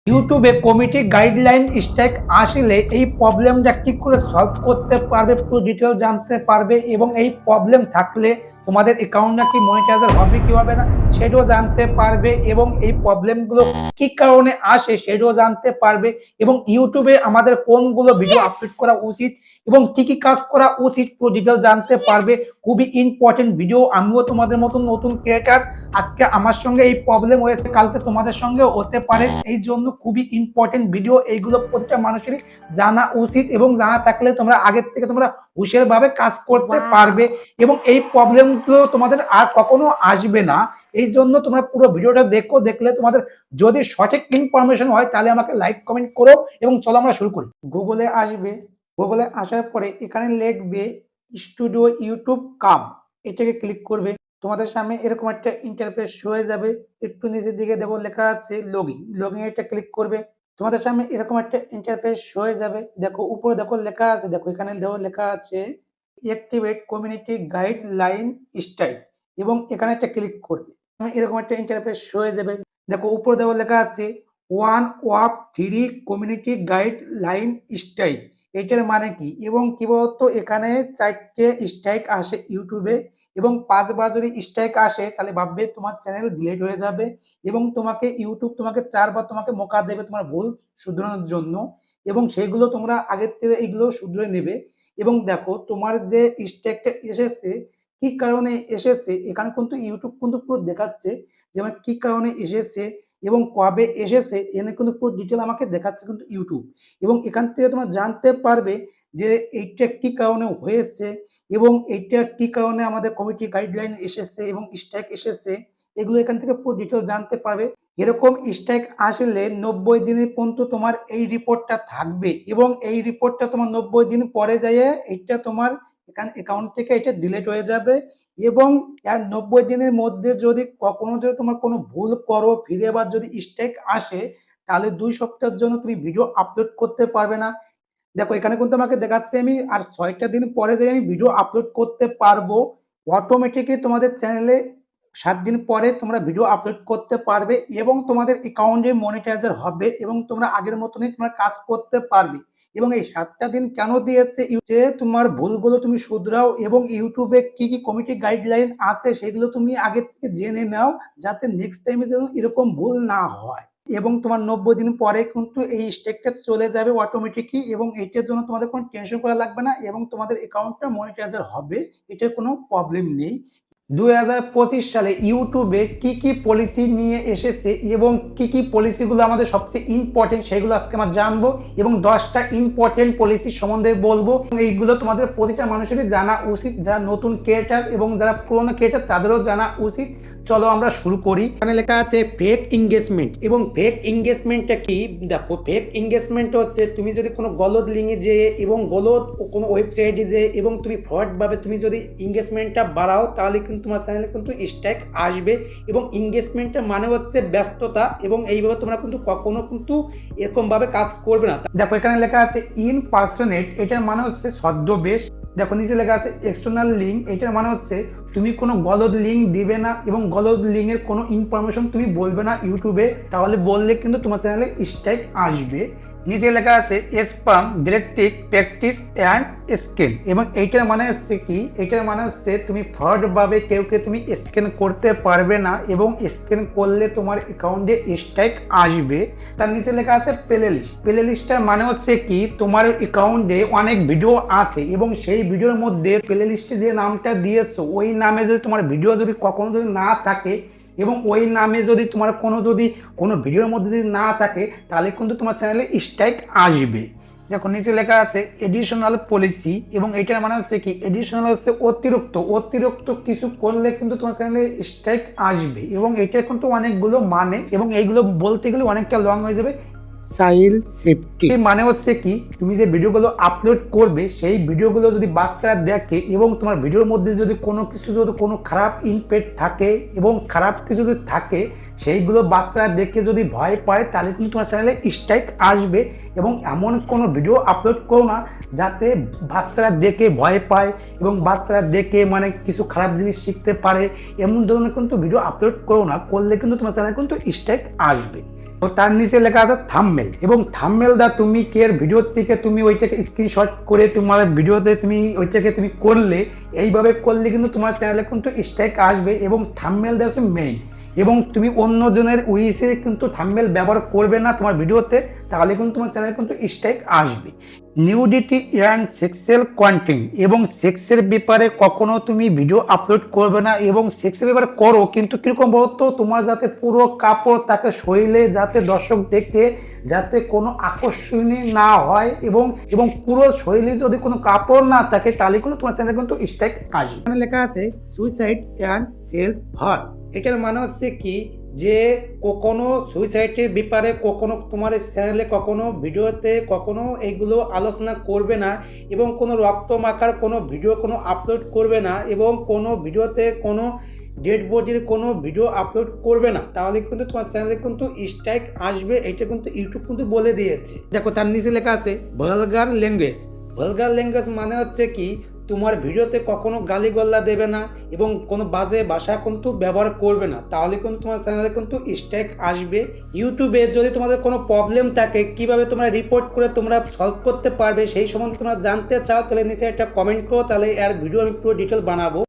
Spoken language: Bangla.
ইউটিউবে কমিটি গাইডলাইন স্ট্রাইক আসলে এই প্রবলেমটা কি করে সলভ করতে পারবে পুরো ডিটেল জানতে পারবে এবং এই প্রবলেম থাকলে তোমাদের অ্যাকাউন্টটা কি মনিটাইজার হবে কি হবে না সেটাও জানতে পারবে এবং এই প্রবলেমগুলো কি কারণে আসে সেটাও জানতে পারবে এবং ইউটিউবে আমাদের কোনগুলো ভিডিও আপলোড করা উচিত এবং কি কি কাজ করা উচিত পুরো ডিটেল জানতে পারবে। খুবই ইম্পর্টেন্ট ভিডিও। আমিও তোমাদের মতন নতুন ক্রিয়েটার, আজকে আমার সঙ্গে এই প্রবলেম হয়েছে, কালকে তোমাদের সঙ্গে হতে পারে, এই জন্য খুবই ইম্পর্টেন্ট ভিডিও। এইগুলো প্রতিটা মানুষেরই জানা উচিত এবং জানা থাকলে তোমরা আগের থেকে তোমরা হুঁশিয়ার ভাবে কাজ করতে পারবে এবং এই প্রবলেমগুলো তোমাদের আর কখনো আসবে না। এই জন্য তোমরা পুরো ভিডিওটা দেখো, দেখলে তোমাদের যদি সঠিক ইনফরমেশন হয় তাহলে আমাকে লাইক কমেন্ট করো এবং চলো আমরা শুরু করি। গুগলে আসবে, গুগলে আসার পরে এখানে লিখবে স্টুডিও ইউটিউব কাম, এটাকে ক্লিক করবে। তোমাদের সামনে এরকম একটা ইন্টারফেস হয়ে যাবে। একটু নিচের দিকে দেখো লেখা আছে লগইন, লগইন এটা ক্লিক করবে। তোমাদের সামনে এরকম একটা ইন্টারফেস হয়ে যাবে। দেখো উপরে দেখো লেখা আছে, দেখো এখানে দেখো লেখা আছে অ্যাক্টিভেট কমিউনিটি গাইডলাইন স্টাইল এবং এখানে একটা ক্লিক করবে। এরকম একটা ইন্টারফেস হয়ে যাবে। দেখো উপরে দেখো লেখা আছে one of three community guideline style. এটার মানে কি এবং কি বলতো, এখানে 4টে স্ট্রাইক আসে ইউটিউবে এবং 5বার যদি স্ট্রাইক আসে তাহলে ভাববে তোমার চ্যানেল ডিলিট হয়ে যাবে এবং তোমাকে ইউটিউব তোমাকে 4বার তোমাকে মৌকা দেবে তোমার ভুল শুধরানোর জন্য এবং সেগুলো তোমরা আগের থেকে এইগুলো শুধরে নেবে। এবং দেখো তোমার যে স্ট্রাইকটা এসেছে কি কারণে এসেছে, এখানে কিন্তু ইউটিউব কিন্তু পুরো দেখাচ্ছে যে আমার কি কারণে এসেছে এবং কবে এসেছে, এনে কিন্তু পুরো ডিটেল আমাকে দেখাচ্ছে কিন্তু ইউটিউব। এবং এখান থেকে তোমরা জানতে পারবে যে এইটা কি কারণে হয়েছে এবং এইটা কি কারণে আমাদের কমিটি গাইডলাইন এসেছে এবং স্ট্রাইক এসেছে, এগুলো এখান থেকে পুরো ডিটেল জানতে পারবে। এরকম স্ট্রাইক আসলে 90 দিনের পর্যন্ত তোমার এই রিপোর্টটা থাকবে এবং এই রিপোর্টটা তোমার 90 দিন পরে যাইয়ে এইটা তোমার এখানে অ্যাকাউন্ট থেকে এটা ডিলিট হয়ে যাবে এবং 90 দিনের মধ্যে যদি কখনো যদি তোমার কোনো ভুল করো, ফিরে আবার যদি স্ট্রাইক আসে, তাহলে 2 সপ্তাহের জন্য তুমি ভিডিও আপলোড করতে পারবে না। দেখো এখানে কিন্তু আমাকে দেখাচ্ছে আমি আর 6টা দিন পরে যাই আমি ভিডিও আপলোড করতে পারবো। অটোমেটিকলি তোমাদের চ্যানেলে 7 দিন পরে তোমরা ভিডিও আপলোড করতে পারবে এবং তোমাদের অ্যাকাউন্টে মনিটাইজার হবে এবং তোমরা আগের মতনই তোমরা কাজ করতে পারবে। এবং এই 7টা দিন কেন দিয়েছে, যে তোমার ভুলগুলো তুমি শুধরাও এবং ইউটিউবে কি কি কমিটি গাইডলাইন আছে সেগুলো তুমি আগে থেকে জেনে নাও, যাতে নেক্সট টাইমে যেন এরকম ভুল না হয়। এবং তোমার 90 দিন পরে কিন্তু এই স্টেকটা চলে যাবে অটোমেটিকলি এবং এটার জন্য তোমাদের কোনো টেনশন করা লাগবে না এবং তোমাদের অ্যাকাউন্টটা মনিটাইজার হবে, এটার কোনো প্রবলেম নেই। 2025 সালে ইউটিউবে কি কি পলিসি নিয়ে এসেছে এবং কি কি পলিসিগুলো আমাদের সবচেয়ে ইম্পর্টেন্ট সেগুলো আজকে আমরা জানবো এবং 10টা ইম্পর্টেন্ট পলিসি সম্বন্ধে বলবো। এইগুলো তোমাদের প্রতিটা মানুষেরই জানা উচিত, যারা নতুন ক্রিয়েটার এবং যারা পুরোনো ক্রিয়েটার তাদেরও জানা উচিত। চলো আমরা শুরু করি। এখানে লেখা আছে ফেক এঙ্গেজমেন্ট এবং ফেক এঙ্গেজমেন্টটা কি। দেখো ফেক এঙ্গেজমেন্ট হচ্ছে তুমি যদি কোনো গলদ লিঙ্কে যে এবং গলদ কোনো ওয়েবসাইটে যে এবং তুমি ফ্রডভাবে তুমি যদি এঙ্গেজমেন্টটা বাড়াও তাহলে কিন্তু তোমার চ্যানেলে কিন্তু স্ট্রাইক আসবে এবং এঙ্গেজমেন্টটা মানে হচ্ছে ব্যস্ততা এবং এইভাবে তোমরা কিন্তু কখনো কিন্তু এরকমভাবে কাজ করবে না। দেখো এখানে লেখা আছে ইনপার্সনেট, এটার মানে হচ্ছে ছদ্মবেশ। দেখো নিচে লেখা আছে এক্সটার্নাল লিঙ্ক, এটার মানে হচ্ছে তুমি কোনো গলদ লিঙ্ক দিবে না এবং গলদ লিঙ্কের কোনো ইনফরমেশন তুমি বলবে না ইউটিউবে, তাহলে বললে কিন্তু তোমার চ্যানেলে স্ট্রাইক আসবে। নিচে লেখা আছে spam directive practice and scale এবং এইটার মানে হচ্ছে কি, এটার মানে হচ্ছে তুমি ফ্রডভাবে কেউকে তুমি স্ক্যান করতে পারবে না এবং স্ক্যান করলে তোমার অ্যাকাউন্টে স্ট্রাইক আসবে। তার নিচে লেখা আছে প্লে লিস্ট, প্লে লিস্টটার মানে হচ্ছে কি তোমার অ্যাকাউন্টে অনেক ভিডিও আছে এবং সেই ভিডিওর মধ্যে প্লে লিস্টে যে নামটা দিয়েছো ওই নামে যদি তোমার ভিডিও যদি কখনো যদি না থাকে এবং ওই নামে যদি তোমার কোনো ভিডিওর মধ্যে যদি না থাকে তাহলে কিন্তু তোমার চ্যানেলে স্ট্রাইক আসবে। দেখো নিচে লেখা আছে এডিশনাল পলিসি এবং এটার মানে হচ্ছে কি, এডিশনাল হচ্ছে অতিরিক্ত, অতিরিক্ত কিছু করলে কিন্তু তোমার চ্যানেলে স্ট্রাইক আসবে এবং এটা কিন্তু অনেকগুলো মানে এবং এইগুলো বলতে গেলে অনেকটা লং হয়ে যাবে। চাইল্ড সেফটি মানে হচ্ছে কি, তুমি যে ভিডিওগুলো আপলোড করবে সেই ভিডিওগুলো যদি বাচ্চারা দেখে এবং তোমার ভিডিওর মধ্যে যদি কোনো কিছু যদি কোনো খারাপ ইমপ্যাক্ট থাকে এবং খারাপ কিছু যদি থাকে সেইগুলো বাচ্চারা দেখে যদি ভয় পায় তাহলে কিন্তু তোমার চ্যানেলে স্ট্রাইক আসবে। এবং এমন কোনো ভিডিও আপলোড করো না যাতে বাচ্চারা দেখে ভয় পায় এবং বাচ্চারা দেখে মানে কিছু খারাপ জিনিস শিখতে পারে, এমন ধরনের কিন্তু ভিডিও আপলোড করো না, করলে কিন্তু তোমার চ্যানেলে কিন্তু স্ট্রাইক আসবে। তো তার নিচে লেখা আছে থাম্বনেল, এবং থাম্বনেল দা তুমি কের ভিডিও থেকে তুমি ওইটাকে স্ক্রিনশট করে তোমার ভিডিওতে তুমি ওইটাকে তুমি করলে, এইভাবে করলে কিন্তু তোমার চ্যানেলে কিন্তু স্ট্রাইক আসবে। এবং থাম্বনেল দা হচ্ছে মেইন, এবং তুমি অন্যজনের উইসে কিন্তু থাম্বনেল ব্যবহার করবে না তোমার ভিডিওতে, তাহলে কিন্তু তোমার চ্যানেলে কিন্তু স্ট্রাইক আসবে। নিউডিটি অ্যান্ড সেক্সুয়াল কন্টেন্ট, এবং সেক্সের ব্যাপারে কখনো তুমি ভিডিও আপলোড করবে না, এবং সেক্সের ব্যাপারে করো কিন্তু কিরকম বলতো, তোমার যাতে পুরো কাপড় তাকে শরীরে যাতে দর্শক দেখে যাতে কোনো আকর্ষণীয় না হয়, এবং এবং পুরো শরীরে যদি কোনো কাপড় না থাকে, তাহলে কিন্তু তোমার চ্যানেলে কিন্তু স্ট্রাইক আসবে। এখানে লেখা আছে সুইসাইড অ্যান্ড সেলফ হার্ট। এটার মানে হচ্ছে কি, যে কখনো সুইসাইডের ব্যাপারে কখনো তোমার চ্যানেলে কখনো ভিডিওতে কখনো এইগুলো আলোচনা করবে না, এবং কোনো রক্ত মাখার কোনো ভিডিও কোনো আপলোড করবে না, এবং কোনো ভিডিওতে কোনো ডেড বডির কোনো ভিডিও আপলোড করবে না, তাহলে কিন্তু তোমার চ্যানেলে কিন্তু স্ট্রাইক আসবে। এটা কিন্তু ইউটিউব কিন্তু বলে দিয়েছে। দেখো তার নিচে লেখা আছে ভালগার ল্যাঙ্গুয়েজ। ভালগার ল্যাঙ্গুয়েজ মানে হচ্ছে কি, তোমার ভিডিওতে কখনো গালিগল্লা দেবে না, এবং কোনো বাজে ভাষা কিন্তু ব্যবহার করবে না, তাহলে কিন্তু তোমার চ্যানেলে কিন্তু স্ট্রাইক আসবে। ইউটিউবে যদি তোমাদের কোনো প্রবলেম থাকে, কিভাবে তোমরা রিপোর্ট করে তোমরা সলভ করতে পারবে সেই সম্বন্ধে তোমরা জানতে চাও, তাহলে নিচে একটা কমেন্ট করো, তাহলে এর ভিডিও আমি পুরো ডিটেল বানাবো।